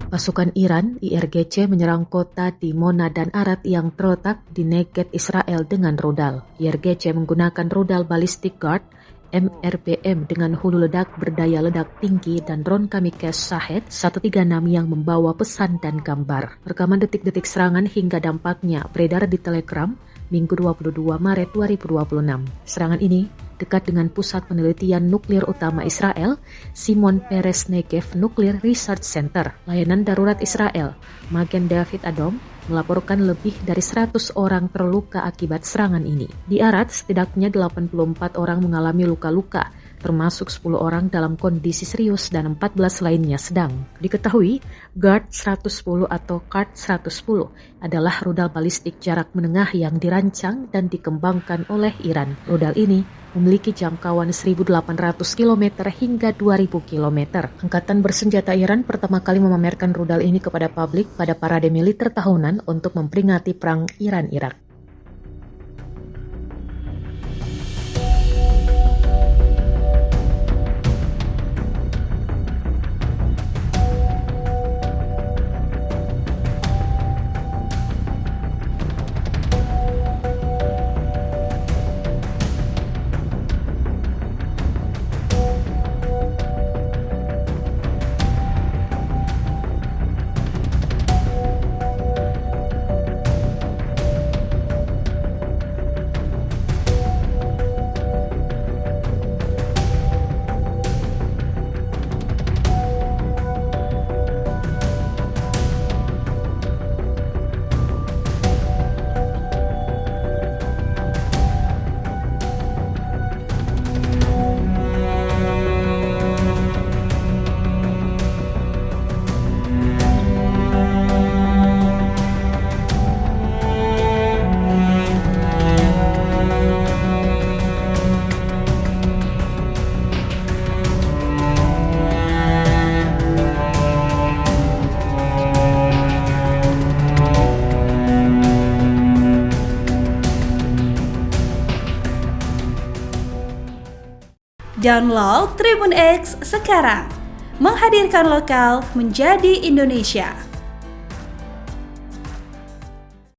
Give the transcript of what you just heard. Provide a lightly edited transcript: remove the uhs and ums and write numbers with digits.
Pasukan Iran, IRGC, menyerang kota di Mona dan Arad yang terletak di Negev Israel dengan rudal. IRGC menggunakan rudal ballistic guard MRBM dengan hulu ledak berdaya ledak tinggi dan drone kamikaze Shahed 136 yang membawa pesan dan gambar. Rekaman detik-detik serangan hingga dampaknya beredar di Telegram Minggu 22 Maret 2026. Serangan ini dekat dengan pusat penelitian nuklir utama Israel, Shimon Peres Negev Nuclear Research Center. Layanan darurat Israel, Magen David Adom, melaporkan lebih dari 100 orang terluka akibat serangan ini. Di Arad, setidaknya 84 orang mengalami luka-luka, termasuk 10 orang dalam kondisi serius dan 14 lainnya sedang. Diketahui, Guard 110 atau CARD 110 adalah rudal balistik jarak menengah yang dirancang dan dikembangkan oleh Iran. Rudal ini memiliki jangkauan 1.800 km hingga 2.000 km. Angkatan bersenjata Iran pertama kali memamerkan rudal ini kepada publik pada parade militer tahunan untuk memperingati perang Iran-Irak. Download Tribun X sekarang, menghadirkan lokal menjadi Indonesia.